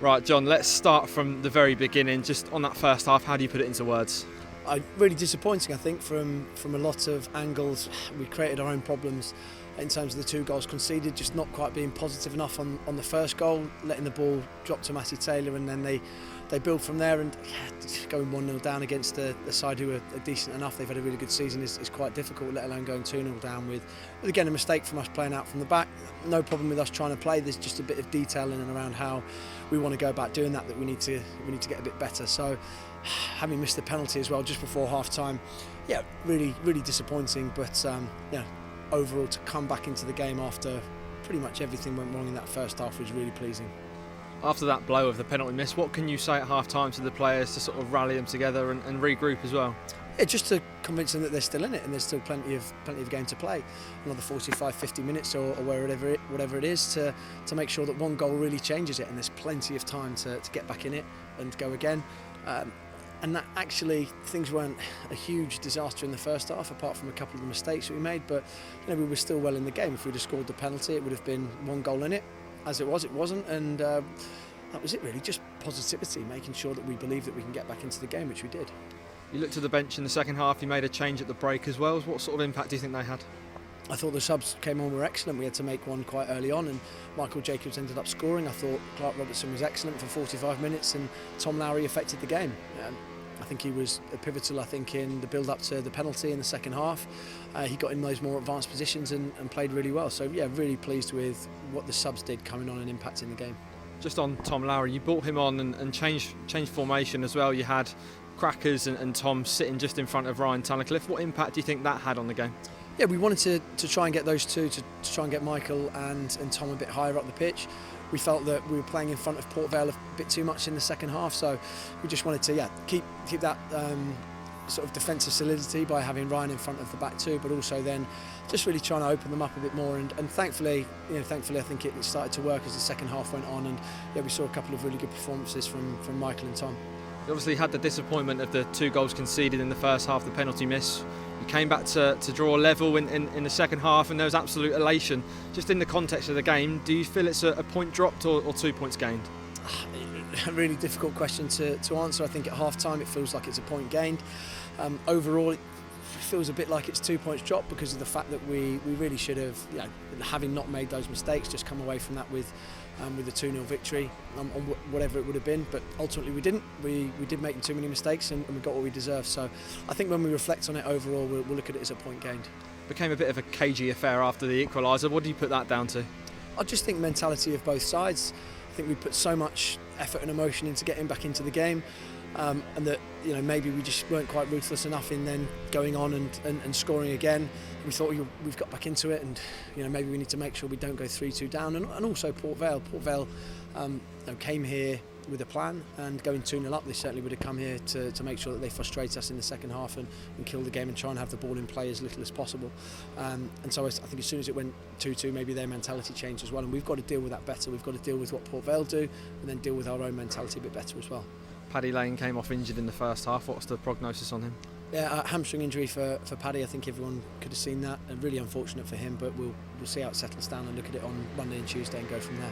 Right, John, let's start from the very beginning. Just on that first half, how do you put it into words? Really disappointing, I think, from a lot of angles. We created our own problems in terms of the 2 goals conceded, just not quite being positive enough on the first goal, letting the ball drop to Matty Taylor, and then they build from there, and going 1-0 down against the side who are decent enough. They've had a really good season is quite difficult, let alone going 2-0 down with again a mistake from us playing out from the back. No problem with us trying to play. There's just a bit of detail in and around how we want to go about doing that we need to get a bit better. So having missed the penalty as well just before half time, really disappointing, but overall to come back into the game after pretty much everything went wrong in that first half was really pleasing. After that blow of the penalty miss, what can you say at half time to the players to sort of rally them together and regroup as well? Yeah, just to convince them that they're still in it and there's still plenty of game to play, another 45-50 minutes or whatever it is to make sure that one goal really changes it, and there's plenty of time to get back in it and go again. And that actually, things weren't a huge disaster in the first half, apart from a couple of the mistakes that we made. But we were still well in the game. If we'd have scored the penalty, it would have been 1 goal in it. As it was, it wasn't, and that was it really. Just positivity, making sure that we believe that we can get back into the game, which we did. You looked to the bench in the second half. You made a change at the break as well. What sort of impact do you think they had? I thought the subs came on were excellent. We had to make one quite early on, and Michael Jacobs ended up scoring. I thought Clark Robertson was excellent for 45 minutes, and Tom Lowry affected the game. I think he was pivotal, in the build-up to the penalty in the second half. He got in those more advanced positions and played really well. So, really pleased with what the subs did coming on and impacting the game. Just on Tom Lowry, you brought him on and changed formation as well. You had Crackers and Tom sitting just in front of Ryan Tunnicliffe. What impact do you think that had on the game? Yeah, we wanted to try and get those two, to try and get Michael and Tom a bit higher up the pitch. We felt that we were playing in front of Port Vale a bit too much in the second half, so we just wanted to keep that sort of defensive solidity by having Ryan in front of the back two, but also then just really trying to open them up a bit more. And thankfully I think it started to work as the second half went on, and we saw a couple of really good performances from Michael and Tom. You obviously had the disappointment of the 2 goals conceded in the first half, the penalty miss. You came back to draw a level in the second half, and there was absolute elation. Just in the context of the game, do you feel it's a point dropped or 2 points gained? A really difficult question to answer. I think at half time it feels like it's a point gained. Overall it feels a bit like it's 2 points dropped because of the fact that we really should have, having not made those mistakes, just come away from that with a 2-0 victory on whatever it would have been. But ultimately we didn't. We did make too many mistakes and we got what we deserved. So I think when we reflect on it overall, we'll look at it as a point gained. Became a bit of a cagey affair after the equaliser. What do you put that down to? I just think mentality of both sides. I think we put so much effort and emotion into getting back into the game, and that maybe we just weren't quite ruthless enough in then going on and scoring again. We thought we've got back into it, and maybe we need to make sure we don't go 3-2 down. And also Port Vale came here with a plan, and going 2-0 up, they certainly would have come here to make sure that they frustrate us in the second half and kill the game and try and have the ball in play as little as possible. And so I think as soon as it went 2-2, maybe their mentality changed as well, and we've got to deal with that better. We've got to deal with what Port Vale do and then deal with our own mentality a bit better as well. Paddy Lane came off injured in the first half. What's the prognosis on him? Yeah, a hamstring injury for Paddy. I think everyone could have seen that, and really unfortunate for him, but we'll see how it settles down and look at it on Monday and Tuesday and go from there.